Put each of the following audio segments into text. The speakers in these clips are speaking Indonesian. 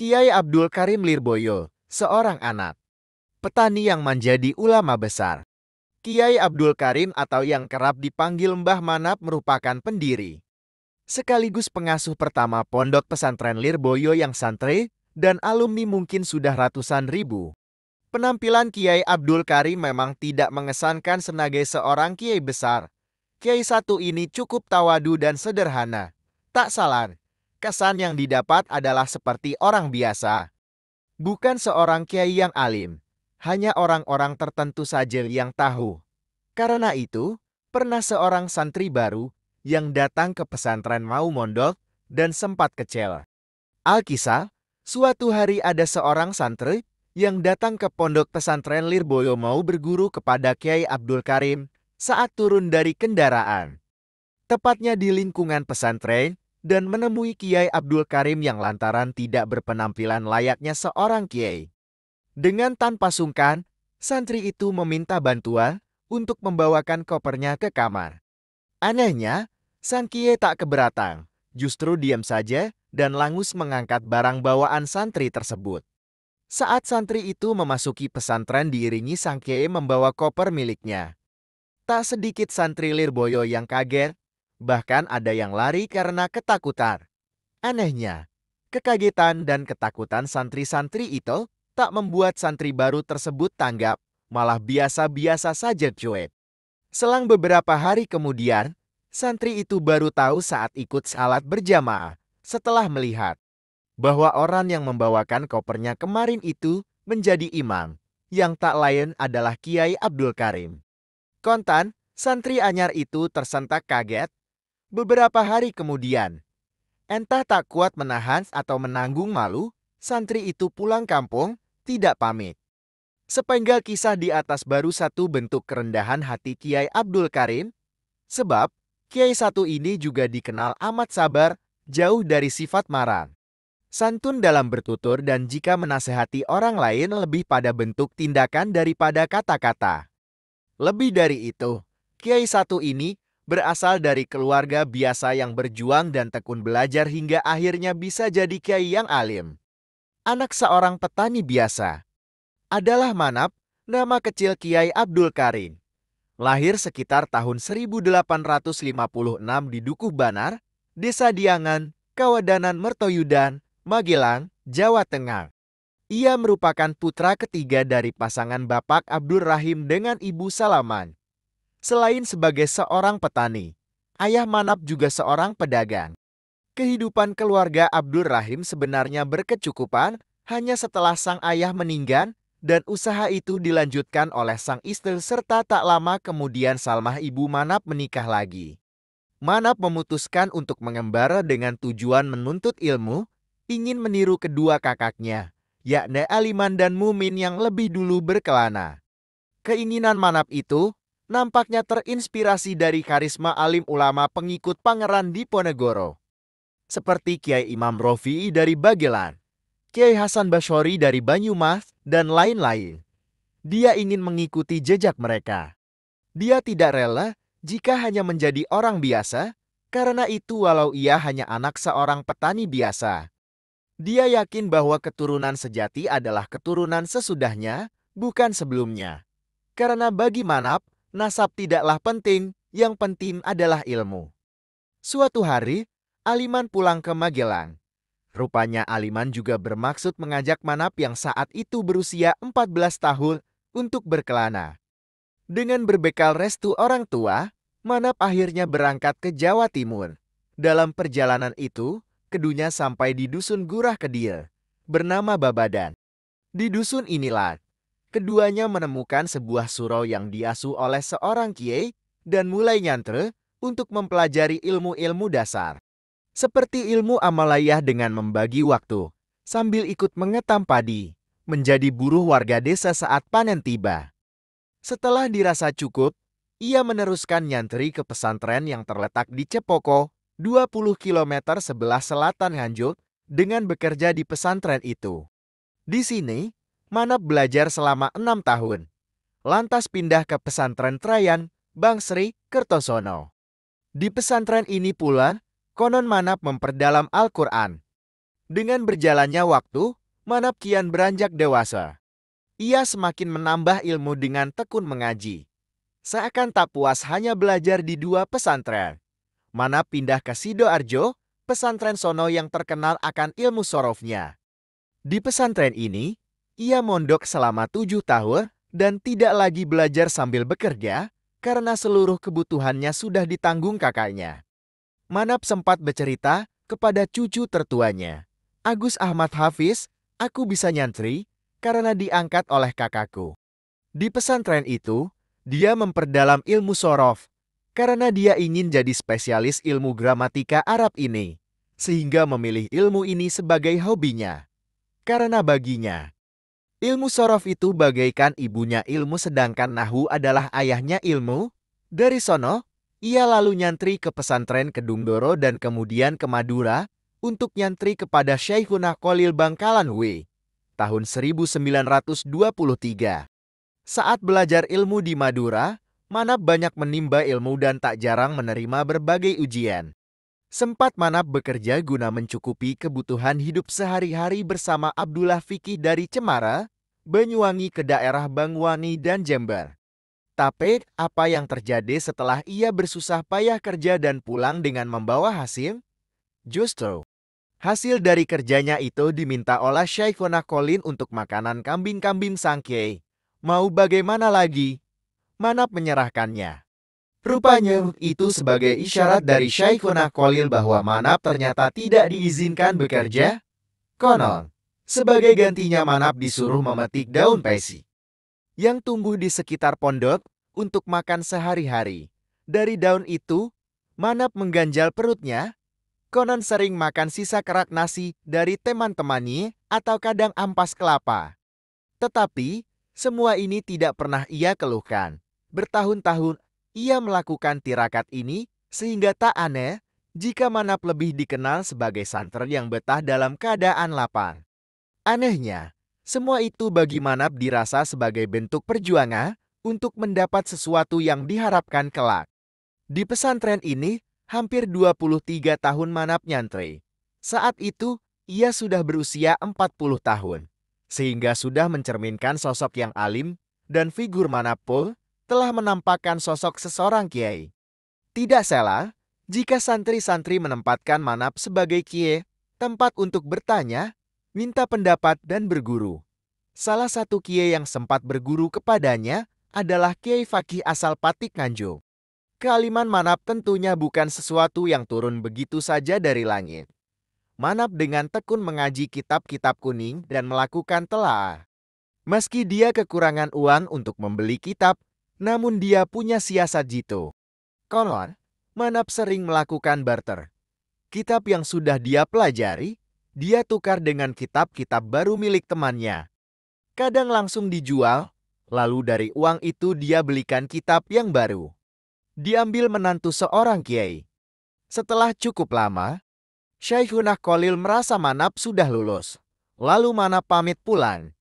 Kiai Abdul Karim Lirboyo, seorang anak petani yang menjadi ulama besar. Kiai Abdul Karim atau yang kerap dipanggil Mbah Manap merupakan pendiri sekaligus pengasuh pertama Pondok Pesantren Lirboyo yang santri dan alumni mungkin sudah ratusan ribu. Penampilan Kiai Abdul Karim memang tidak mengesankan sebagai seorang kiai besar. Kiai satu ini cukup tawadu dan sederhana. Tak salah, kesan yang didapat adalah seperti orang biasa. Bukan seorang kiai yang alim, hanya orang-orang tertentu saja yang tahu. Karena itu, pernah seorang santri baru yang datang ke pesantren mau mondok dan sempat kecewa. Alkisah, suatu hari ada seorang santri yang datang ke pondok pesantren Lirboyo mau berguru kepada Kiai Abdul Karim saat turun dari kendaraan. Tepatnya di lingkungan pesantren dan menemui Kiai Abdul Karim yang lantaran tidak berpenampilan layaknya seorang kiai. Dengan tanpa sungkan, santri itu meminta bantuan untuk membawakan kopernya ke kamar. Anehnya, sang kiai tak keberatan, justru diam saja dan langus mengangkat barang bawaan santri tersebut. Saat santri itu memasuki pesantren diiringi sang kiai membawa koper miliknya. Tak sedikit santri Lirboyo yang kaget, bahkan ada yang lari karena ketakutan. Anehnya, kekagetan dan ketakutan santri-santri itu tak membuat santri baru tersebut tanggap, malah biasa-biasa saja cuek. Selang beberapa hari kemudian, santri itu baru tahu saat ikut salat berjamaah setelah melihat bahwa orang yang membawakan kopernya kemarin itu menjadi imam, yang tak lain adalah Kiai Abdul Karim. Kontan, santri anyar itu tersentak kaget. Beberapa hari kemudian, entah tak kuat menahan atau menanggung malu, santri itu pulang kampung, tidak pamit. Sepenggal kisah di atas baru satu bentuk kerendahan hati Kiai Abdul Karim, sebab Kiai satu ini juga dikenal amat sabar, jauh dari sifat marah. Santun dalam bertutur dan jika menasehati orang lain lebih pada bentuk tindakan daripada kata-kata. Lebih dari itu, Kiai satu ini berasal dari keluarga biasa yang berjuang dan tekun belajar hingga akhirnya bisa jadi kiai yang alim. Anak seorang petani biasa. Adalah Manap, nama kecil Kiai Abdul Karim. Lahir sekitar tahun 1856 di Dukuh Banar, Desa Diangan, Kawadanan Mertoyudan, Magelang, Jawa Tengah. Ia merupakan putra ketiga dari pasangan Bapak Abdul Rahim dengan Ibu Salaman. Selain sebagai seorang petani, ayah Manap juga seorang pedagang. Kehidupan keluarga Abdul Rahim sebenarnya berkecukupan hanya setelah sang ayah meninggal dan usaha itu dilanjutkan oleh sang istri serta tak lama kemudian Salmah ibu Manap menikah lagi. Manap memutuskan untuk mengembara dengan tujuan menuntut ilmu, ingin meniru kedua kakaknya, yakni Aliman dan Mumin yang lebih dulu berkelana. Keinginan Manap itu nampaknya terinspirasi dari karisma alim ulama pengikut Pangeran Diponegoro. Seperti Kiai Imam Rofi'i dari Bagelan, Kiai Hasan Basyori dari Banyumas, dan lain-lain. Dia ingin mengikuti jejak mereka. Dia tidak rela jika hanya menjadi orang biasa, karena itu walau ia hanya anak seorang petani biasa. Dia yakin bahwa keturunan sejati adalah keturunan sesudahnya, bukan sebelumnya. Karena bagi Manap, nasab tidaklah penting, yang penting adalah ilmu. Suatu hari, Aliman pulang ke Magelang. Rupanya Aliman juga bermaksud mengajak Manap yang saat itu berusia 14 tahun untuk berkelana. Dengan berbekal restu orang tua, Manap akhirnya berangkat ke Jawa Timur. Dalam perjalanan itu, keduanya sampai di Dusun Gurah Kedil, bernama Babadan. Di dusun inilah, keduanya menemukan sebuah surau yang diasuh oleh seorang kiai dan mulai nyantre untuk mempelajari ilmu-ilmu dasar. Seperti ilmu amalayah dengan membagi waktu, sambil ikut mengetam padi, menjadi buruh warga desa saat panen tiba. Setelah dirasa cukup, ia meneruskan nyantri ke pesantren yang terletak di Cepoko, 20 km sebelah selatan Nganjuk, dengan bekerja di pesantren itu. Di sini, Manap belajar selama 6 tahun. Lantas pindah ke pesantren Trayan, Bangsri, Kertosono. Di pesantren ini pula, konon Manap memperdalam Al-Quran. Dengan berjalannya waktu, Manap kian beranjak dewasa. Ia semakin menambah ilmu dengan tekun mengaji. Seakan tak puas hanya belajar di dua pesantren, Manap pindah ke Sidoarjo, pesantren sono yang terkenal akan ilmu sorofnya. Di pesantren ini, ia mondok selama 7 tahun dan tidak lagi belajar sambil bekerja karena seluruh kebutuhannya sudah ditanggung kakaknya. Manap sempat bercerita kepada cucu tertuanya, Agus Ahmad Hafiz, aku bisa nyantri karena diangkat oleh kakakku. Di pesantren itu, dia memperdalam ilmu sorof karena dia ingin jadi spesialis ilmu gramatika Arab ini, sehingga memilih ilmu ini sebagai hobinya. Karena baginya, ilmu sorof itu bagaikan ibunya ilmu sedangkan nahu adalah ayahnya ilmu. Dari sono, ia lalu nyantri ke pesantren Kedungdoro dan kemudian ke Madura untuk nyantri kepada Syekhuna Khalil Bangkalan W. tahun 1923. Saat belajar ilmu di Madura, Manap banyak menimba ilmu dan tak jarang menerima berbagai ujian. Sempat Manap bekerja guna mencukupi kebutuhan hidup sehari-hari bersama Abdullah Fikih dari Cemara, Banyuwangi ke daerah Bangwangi dan Jember. Tapi, apa yang terjadi setelah ia bersusah payah kerja dan pulang dengan membawa hasil? Justru, hasil dari kerjanya itu diminta oleh Syekhona Kolin untuk makanan kambing-kambing sang kiai. Mau bagaimana lagi? Manap menyerahkannya. Rupanya itu sebagai isyarat dari Syekhuna Khalil bahwa Manap ternyata tidak diizinkan bekerja. Konon, sebagai gantinya Manap disuruh memetik daun pesi yang tumbuh di sekitar pondok untuk makan sehari-hari. Dari daun itu, Manap mengganjal perutnya. Konon sering makan sisa kerak nasi dari teman-temannya atau kadang ampas kelapa. Tetapi, semua ini tidak pernah ia keluhkan. Bertahun-tahun, ia melakukan tirakat ini sehingga tak aneh jika Manap lebih dikenal sebagai santri yang betah dalam keadaan lapar. Anehnya, semua itu bagi Manap dirasa sebagai bentuk perjuangan untuk mendapat sesuatu yang diharapkan kelak. Di pesantren ini, hampir 23 tahun Manap nyantri. Saat itu, ia sudah berusia 40 tahun, sehingga sudah mencerminkan sosok yang alim dan figur Manap pun telah menampakkan sosok seseorang kiai. Tidak salah jika santri-santri menempatkan Manap sebagai kiai, tempat untuk bertanya, minta pendapat dan berguru. Salah satu kiai yang sempat berguru kepadanya adalah Kiai Fakih asal Patik Nganjuk. Kealiman Manap tentunya bukan sesuatu yang turun begitu saja dari langit. Manap dengan tekun mengaji kitab-kitab kuning dan melakukan telaah. Meski dia kekurangan uang untuk membeli kitab, namun dia punya siasat jitu. Konon, Manap sering melakukan barter. Kitab yang sudah dia pelajari, dia tukar dengan kitab-kitab baru milik temannya. Kadang langsung dijual, lalu dari uang itu dia belikan kitab yang baru. Diambil menantu seorang kiai. Setelah cukup lama, Syekhuna Khalil merasa Manap sudah lulus. Lalu Manap pamit pulang.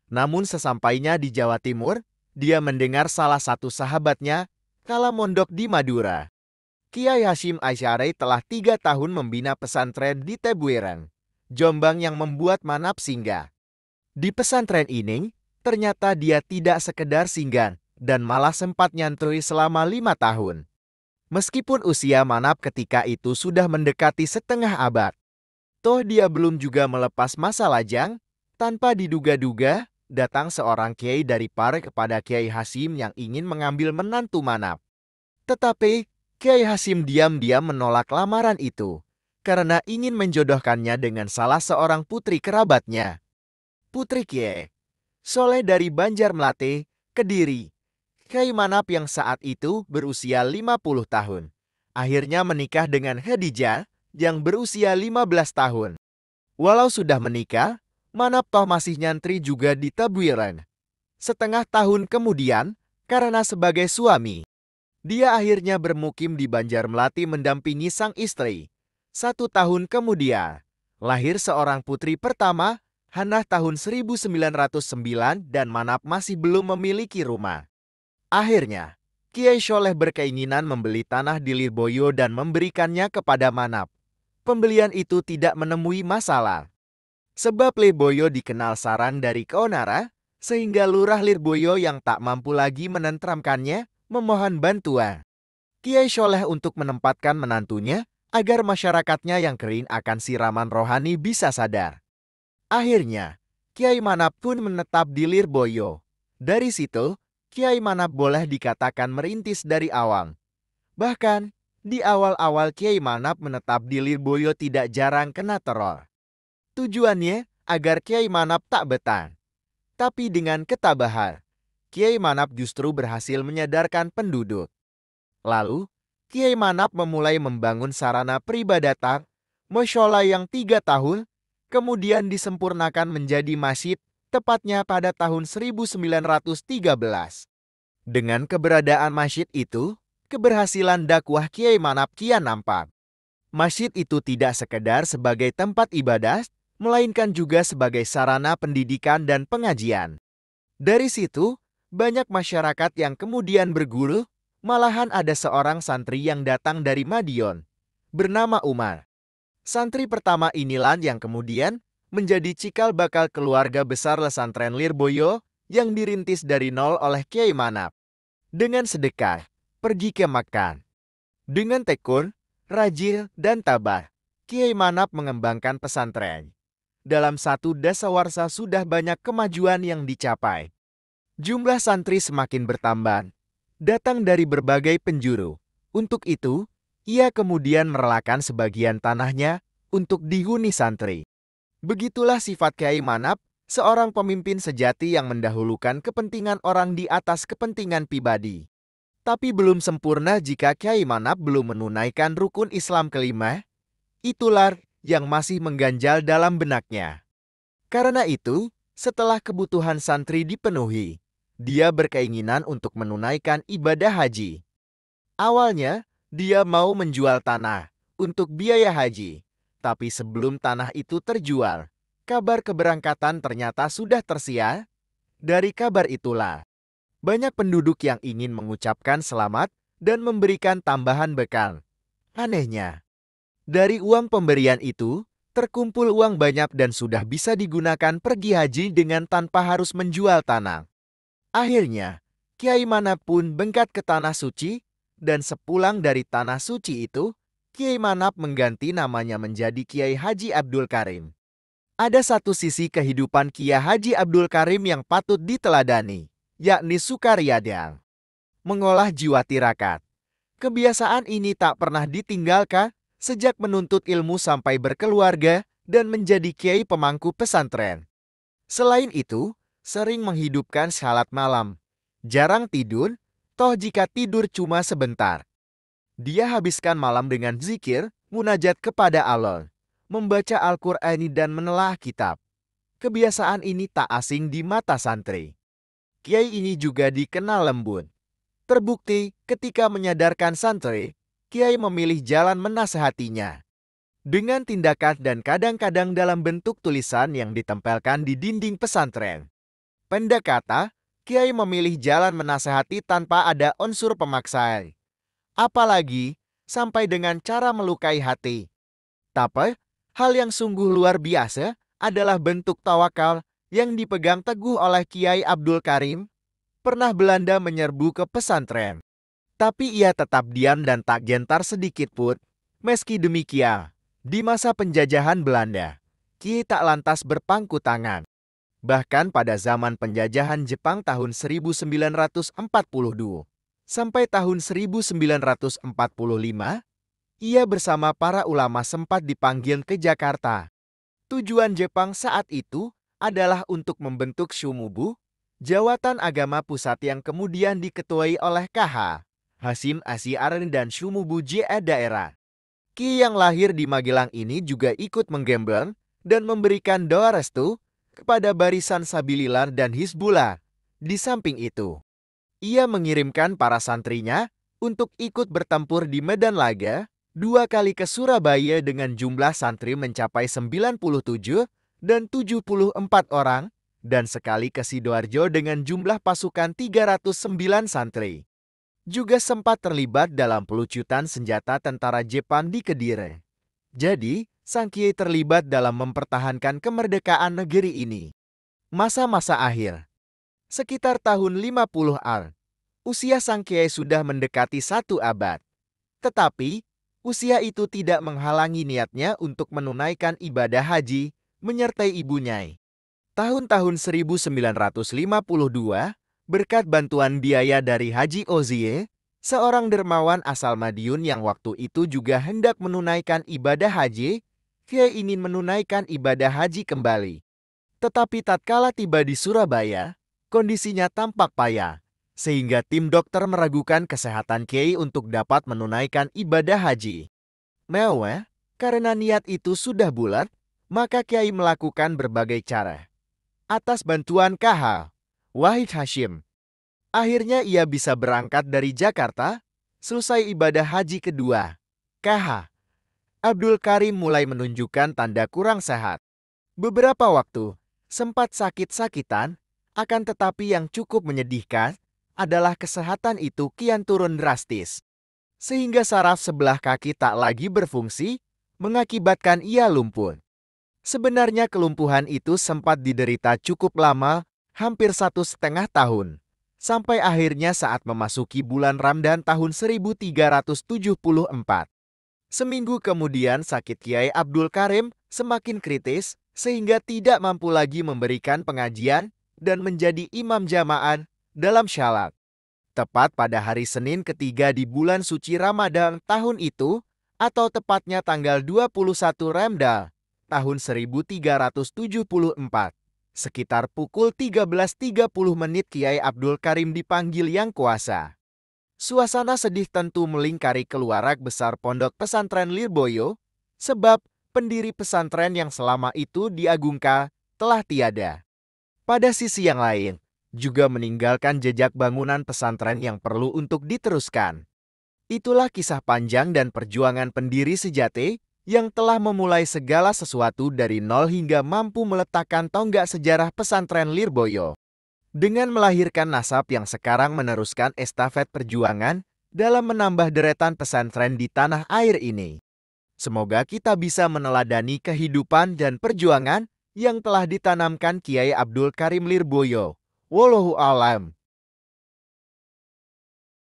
Namun sesampainya di Jawa Timur, dia mendengar salah satu sahabatnya kala mondok di Madura. Kiai Hashim Asy'ari telah 3 tahun membina pesantren di Tebuireng, Jombang yang membuat Manap singgah. Di pesantren ini, ternyata dia tidak sekedar singgah dan malah sempat nyantri selama 5 tahun. Meskipun usia Manap ketika itu sudah mendekati setengah abad, toh dia belum juga melepas masa lajang. Tanpa diduga-duga, datang seorang kiai dari Pare kepada Kiai Hashim yang ingin mengambil menantu Manap. Tetapi, Kiai Hashim diam-diam menolak lamaran itu, karena ingin menjodohkannya dengan salah seorang putri kerabatnya. Putri Kiai Soleh dari Banjarmelate, Kediri. Kiai Manap yang saat itu berusia 50 tahun. Akhirnya menikah dengan Khadijah yang berusia 15 tahun. Walau sudah menikah, Manap toh masih nyantri juga di Tebuireng. Setengah tahun kemudian, karena sebagai suami, dia akhirnya bermukim di Banjarmelati mendampingi sang istri. 1 tahun kemudian, lahir seorang putri pertama, Hanah tahun 1909 dan Manap masih belum memiliki rumah. Akhirnya, Kiai Soleh berkeinginan membeli tanah di Lirboyo dan memberikannya kepada Manap. Pembelian itu tidak menemui masalah. Sebab Lirboyo dikenal saran dari keonara, sehingga Lurah Lirboyo yang tak mampu lagi menentramkannya, memohon bantuan Kiai Soleh untuk menempatkan menantunya, agar masyarakatnya yang kering akan siraman rohani bisa sadar. Akhirnya, Kiai Manap pun menetap di Lirboyo. Dari situ, Kiai Manap boleh dikatakan merintis dari awal. Bahkan, di awal-awal Kiai Manap menetap di Lirboyo tidak jarang kena teror. Tujuannya agar Kiai Manap tak betah. Tapi dengan ketabahan, Kiai Manap justru berhasil menyadarkan penduduk. Lalu, Kiai Manap memulai membangun sarana peribadatan, mushola yang 3 tahun, kemudian disempurnakan menjadi masjid, tepatnya pada tahun 1913. Dengan keberadaan masjid itu, keberhasilan dakwah Kiai Manap kian nampak. Masjid itu tidak sekedar sebagai tempat ibadah, melainkan juga sebagai sarana pendidikan dan pengajian. Dari situ, banyak masyarakat yang kemudian berguru, malahan ada seorang santri yang datang dari Madiun, bernama Umar. Santri pertama inilah yang kemudian menjadi cikal bakal keluarga besar Lesantren Lirboyo yang dirintis dari nol oleh Kiai Manap. Dengan sedekah, pergi ke Makkah. Dengan tekun, rajin, dan tabah, Kiai Manap mengembangkan pesantren. Dalam satu dasawarsa sudah banyak kemajuan yang dicapai. Jumlah santri semakin bertambah, datang dari berbagai penjuru. Untuk itu, ia kemudian merelakan sebagian tanahnya untuk dihuni santri. Begitulah sifat Kiai Manap, seorang pemimpin sejati yang mendahulukan kepentingan orang di atas kepentingan pribadi. Tapi belum sempurna jika Kiai Manap belum menunaikan rukun Islam kelima, itulah yang masih mengganjal dalam benaknya. Karena itu, setelah kebutuhan santri dipenuhi, dia berkeinginan untuk menunaikan ibadah haji. Awalnya, dia mau menjual tanah untuk biaya haji. Tapi sebelum tanah itu terjual, kabar keberangkatan ternyata sudah tersiar. Dari kabar itulah, banyak penduduk yang ingin mengucapkan selamat dan memberikan tambahan bekal. Anehnya, dari uang pemberian itu, terkumpul uang banyak dan sudah bisa digunakan pergi haji dengan tanpa harus menjual tanah. Akhirnya, Kiai Manap pun bengkat ke Tanah Suci, dan sepulang dari Tanah Suci itu, Kiai Manap mengganti namanya menjadi Kiai Haji Abdul Karim. Ada satu sisi kehidupan Kiai Haji Abdul Karim yang patut diteladani, yakni sukariadang, mengolah jiwa tirakat. Kebiasaan ini tak pernah ditinggalkan sejak menuntut ilmu sampai berkeluarga dan menjadi kiai pemangku pesantren. Selain itu, sering menghidupkan salat malam. Jarang tidur, toh jika tidur cuma sebentar. Dia habiskan malam dengan zikir, munajat kepada Allah, membaca Al-Qur'an dan menelaah kitab. Kebiasaan ini tak asing di mata santri. Kiai ini juga dikenal lembut. Terbukti ketika menyadarkan santri, Kiai memilih jalan menasehatinya. Dengan tindakan dan kadang-kadang dalam bentuk tulisan yang ditempelkan di dinding pesantren. Pendek kata, Kiai memilih jalan menasehati tanpa ada unsur pemaksaan. Apalagi, sampai dengan cara melukai hati. Tapi, hal yang sungguh luar biasa adalah bentuk tawakal yang dipegang teguh oleh Kiai Abdul Karim. Pernah Belanda menyerbu ke pesantren. Tapi ia tetap diam dan tak gentar sedikit pun. Meski demikian, di masa penjajahan Belanda, Kiai tak lantas berpangku tangan. Bahkan pada zaman penjajahan Jepang tahun 1942 sampai tahun 1945, ia bersama para ulama sempat dipanggil ke Jakarta. Tujuan Jepang saat itu adalah untuk membentuk Shumubu, jawatan agama pusat yang kemudian diketuai oleh KH Hasyim Asy'ari dan Shumubu JE daerah. Ki yang lahir di Magelang ini juga ikut menggembel dan memberikan doa restu kepada Barisan Sabilillah dan Hizbullah. Di samping itu, ia mengirimkan para santrinya untuk ikut bertempur di medan laga 2 kali ke Surabaya dengan jumlah santri mencapai 97 dan 74 orang, dan sekali ke Sidoarjo dengan jumlah pasukan 309 santri. Juga sempat terlibat dalam pelucutan senjata tentara Jepang di Kediri. Jadi, sang kiai terlibat dalam mempertahankan kemerdekaan negeri ini. Masa-masa akhir. Sekitar tahun 50-an, usia sang kiai sudah mendekati 1 abad. Tetapi, usia itu tidak menghalangi niatnya untuk menunaikan ibadah haji menyertai ibunya. Tahun-tahun 1952, berkat bantuan biaya dari Haji Ozie, seorang dermawan asal Madiun yang waktu itu juga hendak menunaikan ibadah haji, Kiai ingin menunaikan ibadah haji kembali. Tetapi tatkala tiba di Surabaya, kondisinya tampak payah, sehingga tim dokter meragukan kesehatan Kiai untuk dapat menunaikan ibadah haji. Mewah, karena niat itu sudah bulat, maka Kiai melakukan berbagai cara. Atas bantuan KH Wahid Hashim, akhirnya ia bisa berangkat dari Jakarta. Selesai ibadah haji kedua, KH Abdul Karim mulai menunjukkan tanda kurang sehat. Beberapa waktu sempat sakit-sakitan, akan tetapi yang cukup menyedihkan adalah kesehatan itu kian turun drastis. Sehingga saraf sebelah kaki tak lagi berfungsi, mengakibatkan ia lumpuh. Sebenarnya kelumpuhan itu sempat diderita cukup lama, hampir 1,5 tahun. Sampai akhirnya saat memasuki bulan Ramadan tahun 1374. Seminggu kemudian sakit Kiai Abdul Karim semakin kritis, sehingga tidak mampu lagi memberikan pengajian dan menjadi imam jamaah dalam syalat. Tepat pada hari Senin ketiga di bulan suci Ramadan tahun itu, atau tepatnya tanggal 21 Remdal tahun 1374, sekitar pukul 13.30 Kiai Abdul Karim dipanggil Yang Kuasa. Suasana sedih tentu melingkari keluarga besar Pondok Pesantren Lirboyo, sebab pendiri pesantren yang selama itu diagungkan telah tiada. Pada sisi yang lain, juga meninggalkan jejak bangunan pesantren yang perlu untuk diteruskan. Itulah kisah panjang dan perjuangan pendiri sejati yang telah memulai segala sesuatu dari nol hingga mampu meletakkan tonggak sejarah pesantren Lirboyo. Dengan melahirkan nasab yang sekarang meneruskan estafet perjuangan dalam menambah deretan pesantren di tanah air ini. Semoga kita bisa meneladani kehidupan dan perjuangan yang telah ditanamkan Kiai Abdul Karim Lirboyo. Wallahu a'lam.